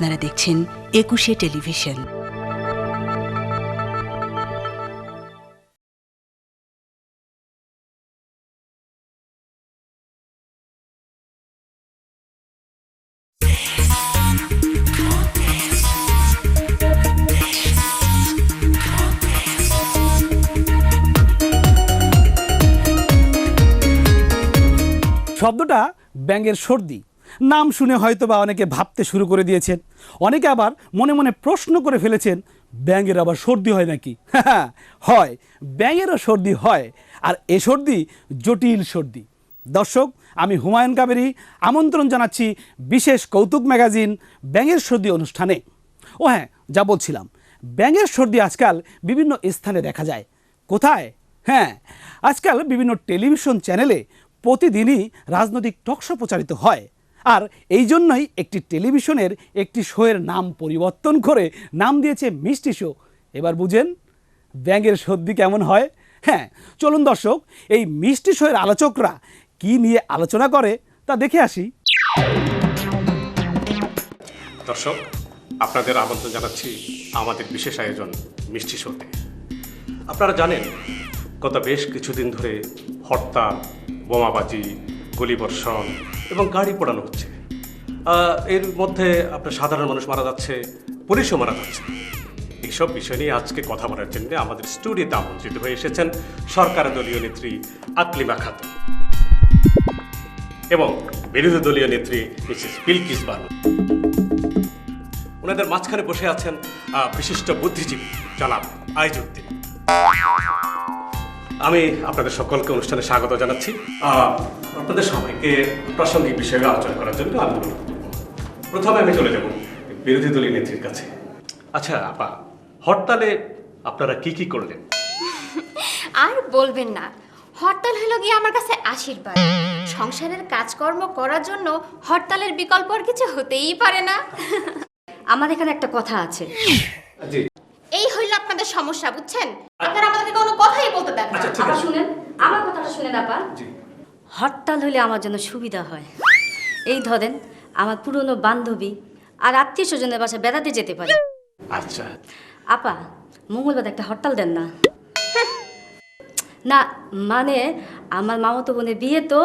আপনারা দেখছেন একুশে টেলিভিশন। শব্দটা ব্যাঙের সর্দি। নাম শুনে হয়তো বা অনেকে ভাবতে শুরু করে দিয়েছেন, অনেকে আবার মনে মনে প্রশ্ন করে ফেলেছেন ব্যাঙের আবার সর্দি হয় নাকি? হয়, ব্যাঙেরও সর্দি হয়, আর এ সর্দি জটিল সর্দি। দর্শক, আমি হুমায়ুন কাবেরী আমন্ত্রণ জানাচ্ছি বিশেষ কৌতুক ম্যাগাজিন ব্যাঙের সর্দি অনুষ্ঠানে। ও হ্যাঁ, যা বলছিলাম, ব্যাঙের সর্দি আজকাল বিভিন্ন স্থানে দেখা যায়। কোথায়? হ্যাঁ, আজকাল বিভিন্ন টেলিভিশন চ্যানেলে প্রতিদিনই রাজনৈতিক টকশো প্রচারিত হয়। আর এই জন্যই একটি টেলিভিশনের একটি শোয়ের নাম পরিবর্তন করে নাম দিয়েছে মিষ্টি শো। এবার বুঝেন ব্যাঙের সর্দি কেমন হয়? হ্যাঁ, চলুন দর্শক, এই মিষ্টি শোয়ের আলোচকরা কি নিয়ে আলোচনা করে তা দেখে আসি। দর্শক, আপনাদের আমন্ত্রণ জানাচ্ছি আমাদের বিশেষ আয়োজন মিষ্টি শোতে। আপনারা জানেন গত বেশ কিছুদিন ধরে হরতাল, বোমাবাজি, গুলিবর্ষণ এবং গাড়ি পোড়ানো হচ্ছে। এর মধ্যে আপনার সাধারণ মানুষ মারা যাচ্ছে, পুলিশও মারা যাচ্ছে। এইসব বিষয় নিয়ে আজকে কথা বলার জন্য আমাদের স্টুডিওতে আমন্ত্রিত হয়ে এসেছেন সরকার দলীয় নেত্রী আকলিমা খাতুন এবং বিরোধী দলীয় নেত্রী মিসেস বিলকিস বানু। ওনাদের মাঝখানে বসে আছেন বিশিষ্ট বুদ্ধিজীবী জনাব আইজউদ্দিন। আমি আপনাদের সকলকে অনুষ্ঠানে স্বাগত জানাচ্ছি। আপনাদের সবাইকে প্রাসঙ্গিক বিষয়ে আলোচনা করার জন্য অনুরোধ। প্রথমে আমি চলে যাব বিরোধী দলীয় নেত্রীর কাছে। আচ্ছা আপা, হরতালে আপনারা কি কি করলেন? আর বলবেন না, হরতাল হলো গিয়ে আমার কাছে আশীর্বাদ। সংসারের কাজকর্ম করার জন্য হরতালের বিকল্প আর কিছু হতেই পারে না। আমার এখানে একটা কথা আছে। জি। এই হইল আপনাদের সমস্যা, বুঝছেন? আপনারা আমাদেরকে কোনো কথাই বলতে দেন না। আচ্ছা ঠিক আবার আছে। শুনেন, আমার কথাটা শুনেন আপা। জি। হরতাল হলে আমার জন্য সুবিধা হয়। এই ধরেন, আমার পুরনো বান্ধবী আর আত্মীয় স্বজনের বাসায় বেড়াতে যেতে পারে। আচ্ছা আপা, মঙ্গলবার একটা হরতাল দেন না। না মানে আমার মামাতো বোনের বিয়ে তো।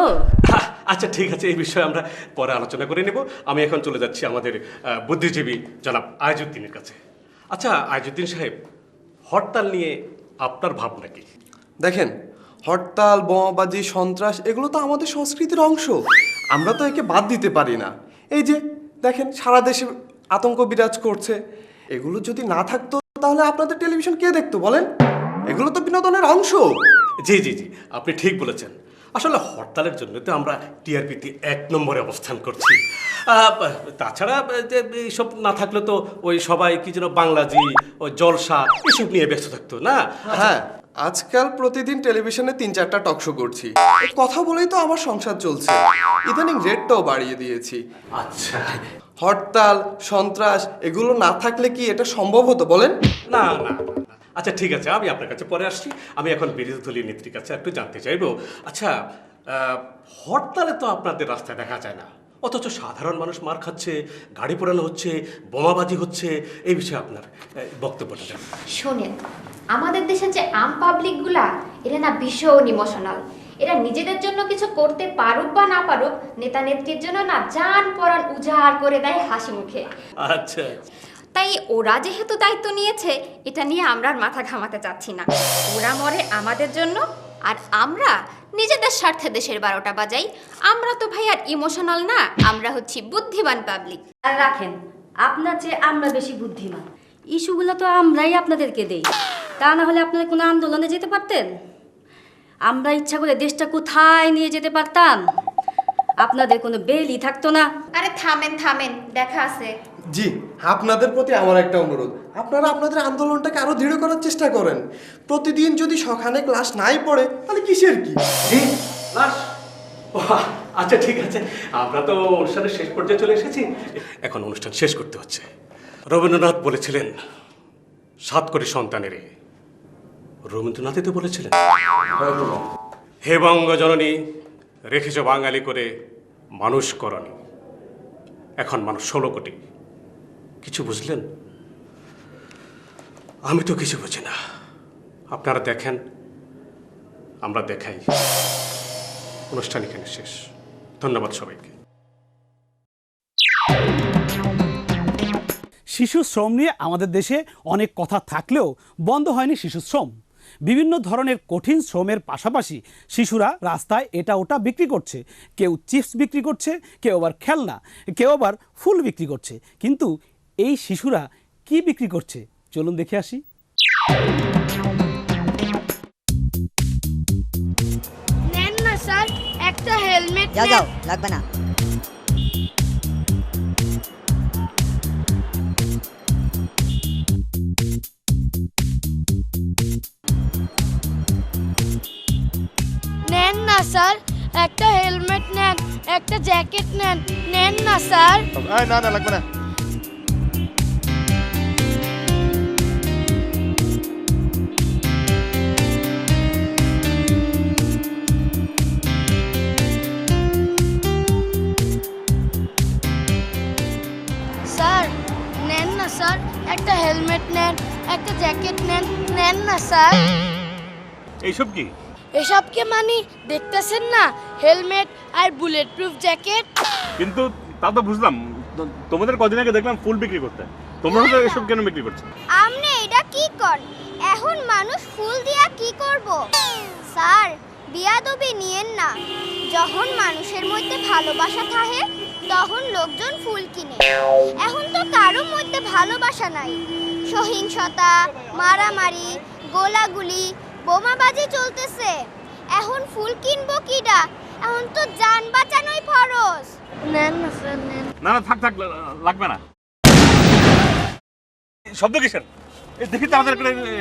আচ্ছা ঠিক আছে, এই বিষয়ে আমরা পরে আলোচনা করে নেব। আমি এখন চলে যাচ্ছি আমাদের বুদ্ধিজীবী জনাব আইজউদ্দিনের কাছে। আচ্ছা আইজউদ্দিন সাহেব, হরতাল নিয়ে আপনার ভাবনা কি? দেখেন, হরতাল, বোমাবাজি, সন্ত্রাস এগুলো তো আমাদের সংস্কৃতির অংশ। আমরা তো একে বাদ দিতে পারি না। এই যে দেখেন, সারা দেশে আতঙ্ক বিরাজ করছে। এগুলো যদি না থাকতো তাহলে আপনাদের টেলিভিশন কে দেখতো বলেন? এগুলো তো বিনোদনের অংশ। জি জি জি, আপনি ঠিক বলেছেন। আসলে হরতালের জন্য তো আমরা টিআরপিতে ১ নম্বরে অবস্থান করছি। তাছাড়া যে এইসব না থাকলে তো ওই সবাই কি যেন বাংলাজি, ওই জলসা এসব নিয়ে ব্যস্ত থাকতো না। হ্যাঁ, আজকাল প্রতিদিন টেলিভিশনে ৩-৪টা টকশো করছি। এই কথা বলেই তো আমার সংসার চলছে। ইদানিং রেটটাও বাড়িয়ে দিয়েছি। আচ্ছা হরতাল, সন্ত্রাস এগুলো না থাকলে কি এটা সম্ভব হতো বলেন? না না না, না। আচ্ছা ঠিক আছে, আমি আপনার কাছে পরে আসছি। আমি এখন বিরোধী দলীয় নেত্রীর কাছে একটু জানতে চাইবো। আচ্ছা, হরতালে তো আপনাদের রাস্তায় দেখা যায় না, অথচ সাধারণ মানুষ মার খাচ্ছে, গাড়ি পোড়ানো হচ্ছে, বোমাবাজি হচ্ছে। এই বিষয়ে আপনার বক্তব্যটা জানেন? শোনেন, আমাদের দেশের যে আম পাবলিকগুলা, এরা না ভীষণ ইমোশনাল। এরা নিজেদের জন্য কিছু করতে পারুক বা না পারুক, নেতা নেত্রীর জন্য না জান পরাণ উজাড় করে দেয় হাসি মুখে। আচ্ছা তাই ওরা যেহেতু দায়িত্ব নিয়েছে, এটা নিয়ে আমরা আর মাথা ঘামাতে চাচ্ছি না। ওরা মরে আমাদের জন্য, আর আমরা নিজেদের স্বার্থে দেশের 12টা বাজাই। আমরা তো ভাই আর ইমোশনাল না, আমরা হচ্ছি বুদ্ধিমান পাবলিক। আর রাখেন, আপনার চেয়ে আমরা বেশি বুদ্ধিমান। ইস্যুগুলো তো আমরাই আপনাদেরকে দেই। তা না হলে আপনারা কোনো আন্দোলনে যেতে পারতেন? আমরা ইচ্ছা করে দেশটা কোথায় নিয়ে যেতে পারতাম। আপনাদের কোনো বেলই থাকতো না। আরে থামেন থামেন, দেখা আছে। জি, আপনাদের প্রতি আমার একটা অনুরোধ, আপনারা আপনাদের আন্দোলনটাকে আরো দৃঢ় করার চেষ্টা করেন। প্রতিদিন যদি সখানে ক্লাস নাই পড়ে তাহলে কিসের কি? জি, লাশ। আচ্ছা ঠিক আছে, আমরা তো অনুষ্ঠানের শেষ পর্যায়ে চলে এসেছি। এখন অনুষ্ঠান শেষ করতে হচ্ছে। রবীন্দ্রনাথ বলেছিলেন 7 কোটি সন্তানেরে। রবীন্দ্রনাথই তো বলেছিলেন, হে বঙ্গজননী রেখেছ বাঙালি করে মানুষ করনি। এখন মানুষ 16 কোটি। কিছু বুঝলেন? আমি তো কিছু বুঝি না। আপনারা দেখেন, আমরা দেখাই। অনুষ্ঠান এখানে শেষ। ধন্যবাদ সবাইকে। শিশু শ্রম নিয়ে আমাদের দেশে অনেক কথা থাকলেও বন্ধ হয়নি শিশু শ্রম। বিভিন্ন ধরনের কঠিন শ্রমের পাশাপাশি শিশুরা রাস্তায় এটা ওটা বিক্রি করছে। কেউ চিপস বিক্রি করছে, কেউ আবার খেলনা, কেউ আবার ফুল বিক্রি করছে। কিন্তু এই শিশুরা কি বিক্রি করছে চলুন দেখে আসি। নেন না স্যার, একটা হেলমেট যাও যাও, লাগবে না। নেন না স্যার, একটা হেলমেট নেন, একটা জ্যাকেট নেন, নেন না স্যার। না না, লাগবে না। স্যার নেন না স্যার, একটা হেলমেট নেন, একটা জ্যাকেট নেন, নেন না স্যার। এইসব কি? এসবকে মানে দেখতেছেন না, হেলমেট আর বুলেট প্রুফ জ্যাকেট। কিন্তু তা তো বুঝলাম, তোমাদের কদিন আগে দেখলাম ফুল বিক্রি করতে। তোমরা তো এসব কেন বিক্রি করছো? আমনে এটা কি কর? এখন মানুষ ফুল দিয়া কি করব? স্যার, বিয়াদবি নিয়েন না। যখন মানুষের মধ্যে ভালোবাসা থাকে তখন লোকজন ফুল কিনে। এখন তো কারো মধ্যে ভালোবাসা নাই। সহিংসতা, মারামারি, গোলাগুলি, বোমাবাজি চলতেছে। এখন ফুল কিনবো কিডা? এখন তো জান বাঁচানোই ফরজ। নেন না স্যার, নেন। না না, থাক থাক, লাগবে না। শব্দ কিসের? দেখি তো আমাদের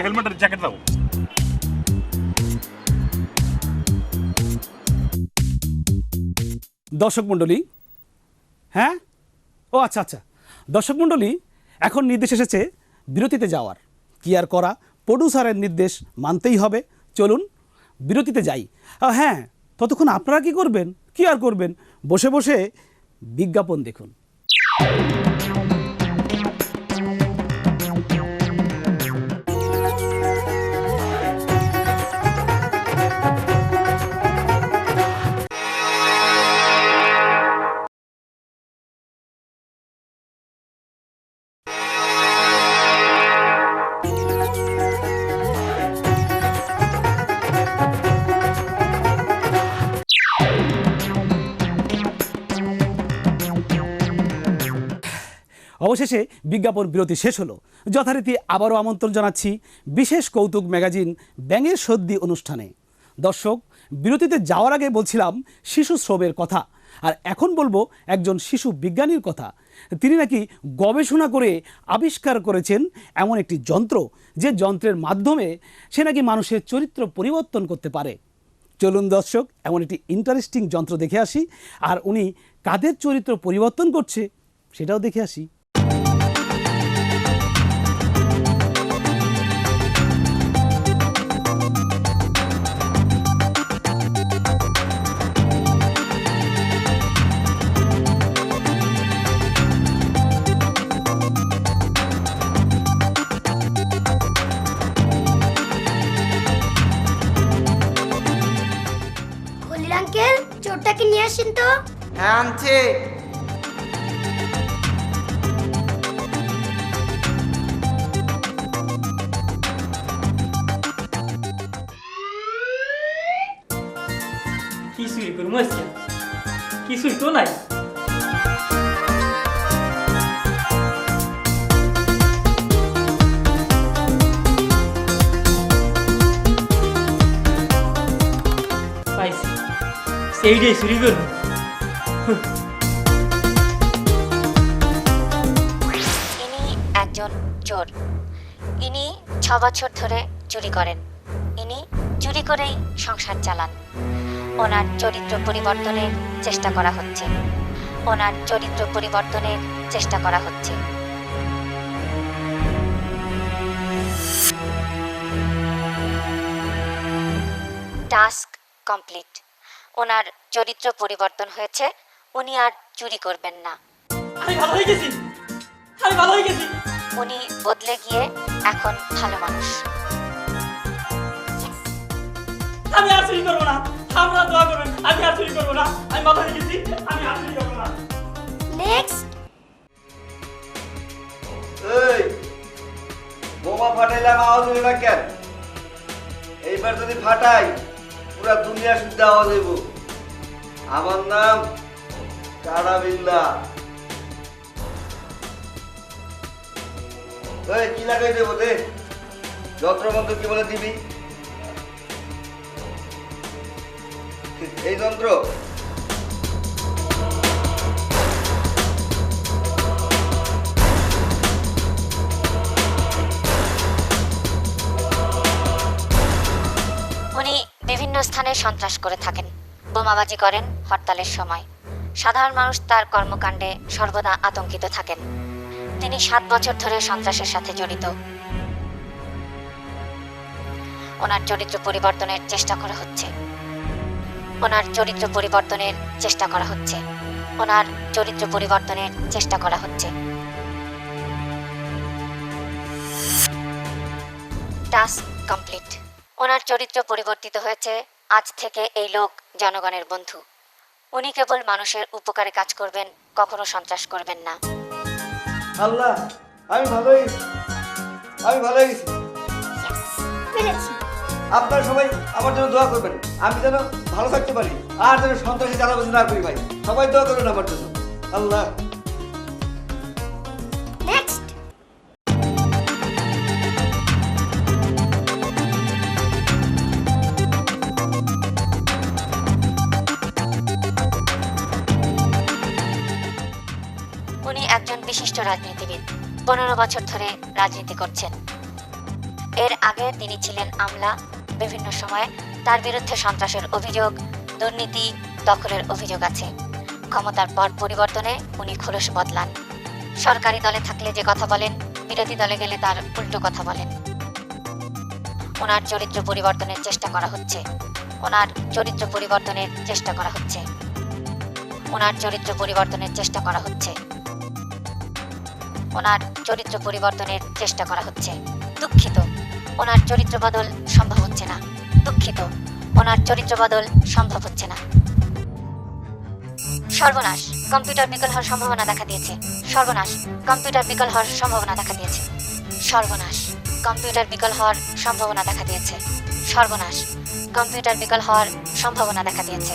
হেলমেট আর জ্যাকেট দাও। দর্শক মণ্ডলী, হ্যাঁ, ও আচ্ছা আচ্ছা, দর্শক মণ্ডলী, এখন নির্দেশ এসেছে বিরতিতে যাওয়ার। কি আর করা, প্রডিউসারের নির্দেশ মানতেই হবে। চলুন বিরতিতে যাই। হ্যাঁ, ততক্ষণ আপনারা কি করবেন? কি আর করবেন, বসে বসে বিজ্ঞাপন দেখুন। অবশেষে বিজ্ঞাপন বিরতি শেষ হলো। যথারীতি আবারও আমন্ত্রণ জানাচ্ছি বিশেষ কৌতুক ম্যাগাজিন ব্যাঙের সর্দি অনুষ্ঠানে। দর্শক, বিরতিতে যাওয়ার আগে বলছিলাম শিশু শ্রমের কথা, আর এখন বলবো একজন শিশু বিজ্ঞানীর কথা। তিনি নাকি গবেষণা করে আবিষ্কার করেছেন এমন একটি যন্ত্র, যে যন্ত্রের মাধ্যমে সে নাকি মানুষের চরিত্র পরিবর্তন করতে পারে। চলুন দর্শক, এমন একটি ইন্টারেস্টিং যন্ত্র দেখে আসি, আর উনি কাদের চরিত্র পরিবর্তন করছে সেটাও দেখে আসি। খলিল আঙ্কেল, চোরটাকে নিয়ে আসেন তো। হ্যাঁ, আনছে। কিছুই করবো আজকে, কিছুই তো নাই। পাইছি, সেইটাই চুরি করবো। ইনি একজন চোর। ইনি 6 বছর ধরে চুরি করেন। ইনি চুরি করেই সংসার চালান। ওনার চরিত্র পরিবর্তনের চেষ্টা করা হচ্ছে। ওনার চরিত্র পরিবর্তনের চেষ্টা করা হচ্ছে। Task complete. ওনার চরিত্র পরিবর্তন হয়েছে। উনি আর চুরি করবেন না। আমি ভালো হয়ে গেছি, আমি ভালো হয়ে গেছি। উনি বদলে গিয়ে এখন ভালো মানুষ। আমি আর চুরি করবো না, আপনারা দোয়া করবেন। আমি আর চুরি করবো না, আমি ভালো হয়ে গেছি, আমি আর চুরি করবো না। নেক্সট। এই বোমা ফাটাইলাম, আওয়াজ হইল না কেন? এইবার যদি ফাটাই পুরা দুনিয়া শুদ্ধ আওয়াজ হইব। আমার নাম কারাবিল্লা। এই কি লাগাই দেবো দে, যন্ত্রমন্ত্র কি বলে দিবি? এই যন্ত্র উনি বিভিন্ন স্থানে সন্ত্রাস করে থাকেন, বোমাবাজি করেন হরতালের সময়। সাধারণ মানুষ তার কর্মকাণ্ডে সর্বদা আতঙ্কিত থাকেন। তিনি 7 বছর ধরে সন্ত্রাসের সাথে জড়িত। ওনার চরিত্র পরিবর্তনের চেষ্টা করা হচ্ছে। ওনার চরিত্র পরিবর্তনের চেষ্টা করা হচ্ছে। ওনার চরিত্র পরিবর্তনের চেষ্টা করা হচ্ছে। Task complete. ওনার চরিত্র পরিবর্তিত হয়েছে। আজ থেকে এই লোক জনগণের বন্ধু। উনি কেবল মানুষের উপকারে কাজ করবেন, কখনো সন্ত্রাস করবেন না। আল্লাহ, আমি ভালো হয়ে গেছি, আমি ভালো হয়ে গেছি। আপনারা সবাই আমার জন্য দোয়া করবেন, আমি যেন ভালো থাকতে পারি, আর যেন সন্ত্রাসী চালাবাজি না করি। ভাই সবাই দোয়া করবেন আমার জন্য। আল্লাহ। নেক্সট। উনি একজন বিশিষ্ট রাজনীতিবিদ। 15 বছর ধরে রাজনীতি করছেন। এর আগে তিনি ছিলেন আমলা। বিভিন্ন সময় তার বিরুদ্ধে সন্ত্রাসের অভিযোগ, দুর্নীতি, দখলের অভিযোগ আছে। ক্ষমতার পর পরিবর্তনে উনি খোলস বদলান। সরকারি দলে থাকলে যে কথা বলেন, বিরোধী দলে গেলে তার উল্টো কথা বলেন। ওনার চরিত্র পরিবর্তনের চেষ্টা করা হচ্ছে। ওনার চরিত্র পরিবর্তনের চেষ্টা করা হচ্ছে। ওনার চরিত্র পরিবর্তনের চেষ্টা করা হচ্ছে। ওনার চরিত্র পরিবর্তনের চেষ্টা করা হচ্ছে। দুঃখিত, ওনার চরিত্র বদল সম্ভব হচ্ছে না। দুঃখিত, ওনার চরিত্র বদল সম্ভব হচ্ছে না। সর্বনাশ, কম্পিউটার বিকল হওয়ার সম্ভাবনা দেখা দিয়েছে। সর্বনাশ, কম্পিউটার বিকল হওয়ার সম্ভাবনা দেখা দিয়েছে। সর্বনাশ, কম্পিউটার বিকল হওয়ার সম্ভাবনা দেখা দিয়েছে। সর্বনাশ, কম্পিউটার বিকল হওয়ার সম্ভাবনা দেখা দিয়েছে।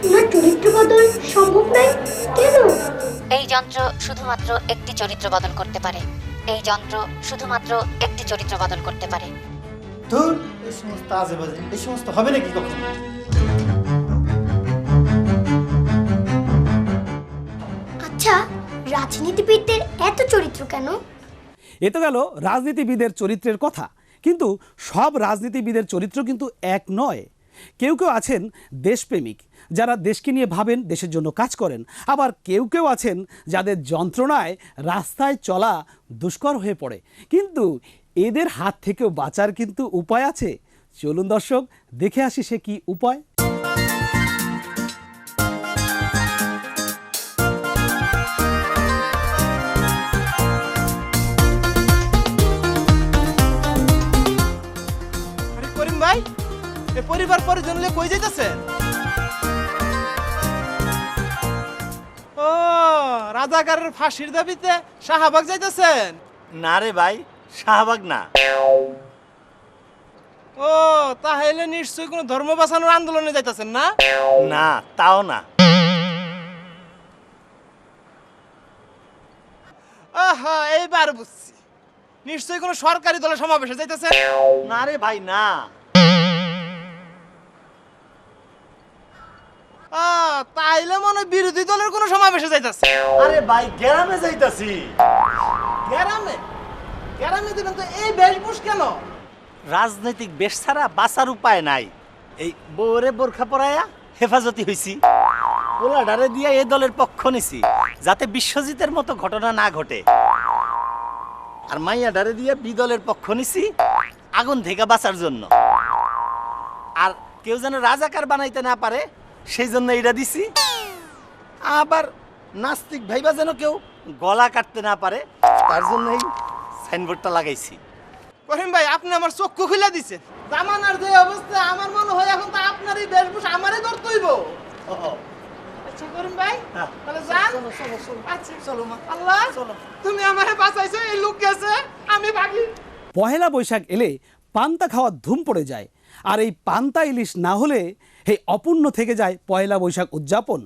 ওনার চরিত্র বদল সম্ভব নয় কেন? এই যন্ত্র শুধুমাত্র একটি চরিত্র বদল করতে পারে। এই যন্ত্র শুধুমাত্র একটি চরিত্র বদল করতে পারে। ধুর, এই সমস্ত আজেবাজে, এই সমস্ত হবে নাকি কখনো? আচ্ছা, রাজনীতিবিদদের এত চরিত্র কেন? এ তো গেল রাজনীতিবিদের চরিত্রের কথা, কিন্তু সব রাজনীতিবিদের চরিত্র কিন্তু এক নয়। কেউ কেউ আছেন দেশপ্রেমিক, যারা দেশকে নিয়ে ভাবেন, দেশের জন্য কাজ করেন। আবার কেউ কেউ আছেন যাদের যন্ত্রণায় রাস্তায় চলা দুষ্কর হয়ে পড়ে। কিন্তু এদের হাত থেকেও বাঁচার কিন্তু উপায় আছে। চলুন দর্শক, দেখে আসি সে কি উপায়। করিম ভাই, এ পরিবার পরিজন নিয়ে কই যাইতেছেন? ও, রাজাকারের ফাঁসির দাবিতে শাহবাগ যাইতেছেন? না রে ভাই, শাহবাগ না। ও, তাহলে নিশ্চয়ই কোনো ধর্ম বাঁচানোর আন্দোলনে যাইতেছেন না? না, তাও না। আহা, এইবার বুঝছি, নিশ্চয়ই কোনো সরকারি দলের সমাবেশে যাইতেছেন? না রে ভাই, না। তাইলে মনে হয় বিরোধী দলের কোনো সমাবেশে যাইতেছে। আরে ভাই, গ্রামে যাইতাছি। গ্রামে? গ্রামে দিবেন তো এই বেশভূষ কেন? রাজনৈতিক বেশ ছাড়া বাঁচার উপায় নাই। এই বউরে বোরখা পরায়া হেফাজতি হইছি। পোলাডারে দিয়া এই দলের পক্ষ নিছি, যাতে বিশ্বজিতের মতো ঘটনা না ঘটে। আর মাইয়াডারে দিয়া বি দলের পক্ষ নিছি, আগুন থেকে বাঁচার জন্য। আর কেউ যেন রাজাকার বানাইতে না পারে, সেই জন্য এটা দিছি। আবার নাস্তিক ভাইবা যেন কেউ গলা কাটতে না পারে তার জন্য এই সাইনবোর্ডটা লাগাইছি। করিম ভাই আপনি আমার চক্ষু খুলে দিছেন। জামানার যে অবস্থা আমার মনে হয় এখন তো আপনারই বেশভূষা আমারই ধরতে হইব। আচ্ছা করিম ভাই তাহলে যান। আচ্ছা চলো মা। আল্লাহ তুমি আমারে বাঁচাইছো, এই লোক গেছে আমি ভাগি। পহেলা বৈশাখ এলে পান্তা খাওয়ার ধুম পড়ে যায়, আর এই পান্তা ইলিশ না হলে এই অপূর্ণ থেকে যায় পয়লা বৈশাখ উদযাপন।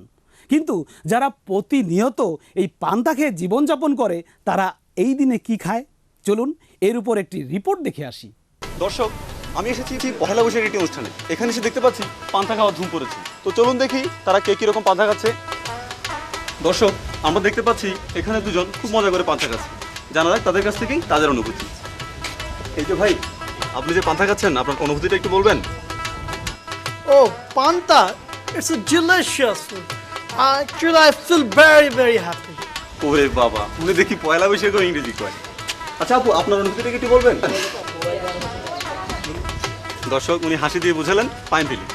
কিন্তু যারা প্রতিনিয়ত এই পান্তা খেয়ে জীবনযাপন করে তারা এই দিনে কি খায়, চলুন এর উপর একটি রিপোর্ট দেখে আসি। দর্শক, আমি এসেছি পহেলা বৈশাখ একটি অনুষ্ঠানে। এখানে এসে দেখতে পাচ্ছি পান্তা খাওয়া ধুম পড়েছে। তো চলুন দেখি তারা কে কিরকম পান্তা খাচ্ছে। দর্শক, আমরা দেখতে পাচ্ছি এখানে দুজন খুব মজা করে পান্তা খাচ্ছে। জানা যাক তাদের কাছ থেকেই তাদের অনুভূতি। এই যে ভাই, আপনি যে পান্তা খাচ্ছেন আপনার অনুভূতিটা একটু বলবেন? Oh, Panta, it's a delicious food. Actually, I feel very, very happy. ওরে বাবা, উনি দেখি পয়লা বৈশাখও ইংরেজি কয়। আচ্ছা আপু, আপনার অনুভূতিটা একটু বলবেন? দর্শক, উনি হাসি দিয়ে বুঝালেন পাইন ফিলি।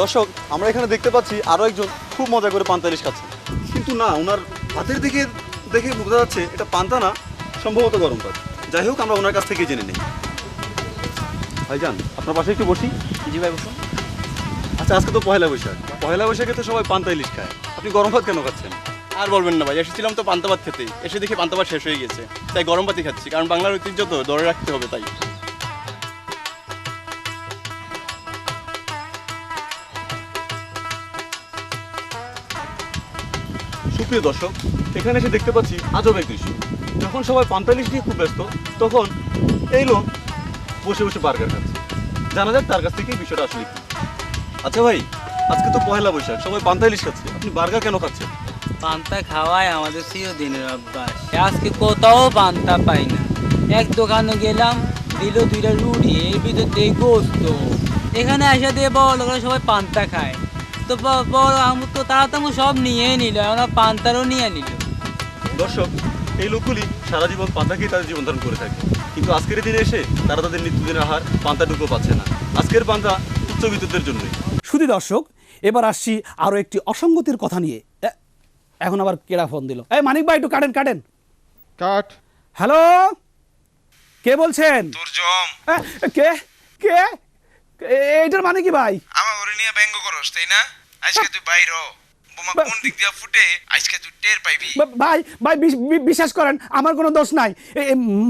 দর্শক, আমরা এখানে দেখতে পাচ্ছি আরো একজন খুব মজা করে পান্তা ইলিশ খাচ্ছেন। কিন্তু না, ওনার হাতের দিকে দেখে বোঝা যাচ্ছে এটা পান্তা না, সম্ভবত গরম ভাত। যাই হোক, আমরা ওনার কাছ থেকে জেনে নিই। ভাইজান, আপনার পাশে একটু বসি। জি ভাই বসুন। আচ্ছা, আজকে তো পয়লা বৈশাখ। পয়লা বৈশাখে তো সবাই পান্তা ইলিশ খায়, আপনি গরম ভাত কেন খাচ্ছেন? আর বলবেন না ভাই, এসেছিলাম তো পান্তা ভাত খেতেই, এসে দেখি পান্তা ভাত শেষ হয়ে গেছে, তাই গরম ভাতই খাচ্ছি, কারণ বাংলার ঐতিহ্য তো ধরে রাখতে হবে তাই। সুপ্রিয় দর্শক, এখানে এসে দেখতে পাচ্ছি আজব এক দৃশ্য। যখন সবাই পান্তা ইলিশ নিয়ে খুব ব্যস্ত, তখন এই লোক বসে বসে বার্গার খাচ্ছে। জানা যাক তার কাছ থেকে এই বিষয়টা আসলে কি। আচ্ছা ভাই, আজকে তো পয়লা বৈশাখ, সবাই পান্তা ইলিশ খাচ্ছে, আপনি বার্গার কেন খাচ্ছেন? পান্তা খাওয়াই আমাদের চিরদিনের অভ্যাস। আজকে কোথাও পান্তা পাই না। এক দোকানে গেলাম, দিল 2টা রুটি, এর ভিতর দিয়ে গোস্ত। এখানে এসে দিয়ে বড় লোকরা সবাই পান্তা খায়, তো বড় আমি তো তারা তো সব নিয়ে নিল, আমরা পান্তারও নিয়ে নিল। দর্শক, এই লোকগুলি সারা জীবন পান্তা খেয়ে তাদের জীবন ধারণ করে থাকে, কিন্তু আজকের দিনে এসে তারা তাদের নিত্যদিনের আহার পান্তাটুকু পাচ্ছে না। আজকের পান্তা উচ্চবিত্তদের জন্যই। শুধু দর্শক, এবার আসছি আরো একটি অসঙ্গতির কথা নিয়ে। এখন আবার কেডা ফোন দিল? এই মানিক ভাই, একটু কাটেন কাটেন। কাট। হ্যালো, কে বলছেন? তোর জম। কে কে এইটার মানে কি ভাই? আমার ওরে নিয়ে ব্যঙ্গ করস তাই না? আজকে তুই বাইর হ, বোমা কোন দিক দিয়ে ফুটে আজকে তুই টের পাইবি। ভাই ভাই বিশ্বাস করেন, আমার কোনো দোষ নাই।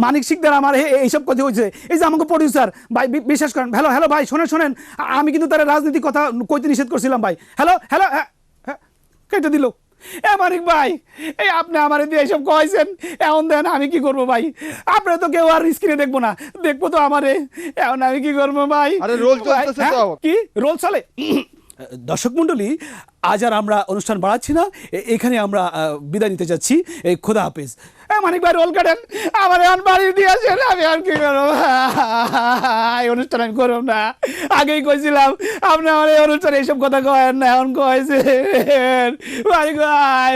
মানিক শিকদার আমার এইসব কথা হয়েছে। এই যে আমাকে প্রডিউসার ভাই, বিশ্বাস করেন। হ্যালো হ্যালো ভাই, শোনেন, আমি কিন্তু তার রাজনীতির কথা কইতে নিষেধ করছিলাম ভাই। হ্যালো হ্যালো, কেটে দিল। মানিক ভাই, এই আপনি আমার দিয়ে এইসব কয়েছেন, এখন দেন আমি কি করবো ভাই? আপনারা তো কেউ আর স্ক্রিনে দেখবো না, দেখবো তো আমারে, এখন আমি কি করবো ভাই? আরে রোল চলতেছে তো। কি রোল চলে? দর্শক মণ্ডলী, আজ আর আমরা অনুষ্ঠান বাড়াচ্ছি না, এখানে আমরা বিদায় নিতে যাচ্ছি। খোদা হাফেজ। মানিক ভাই, রোল কাটেন, আমার এখন বাড়ি দিয়ে আসেন, আমি আর কি করবো? এই অনুষ্ঠান আমি করব না, আগেই কইছিলাম। আপনি আমার এই অনুষ্ঠানে এইসব কথা কয়েন না, এখন কয়েছেন। মানিক ভাই।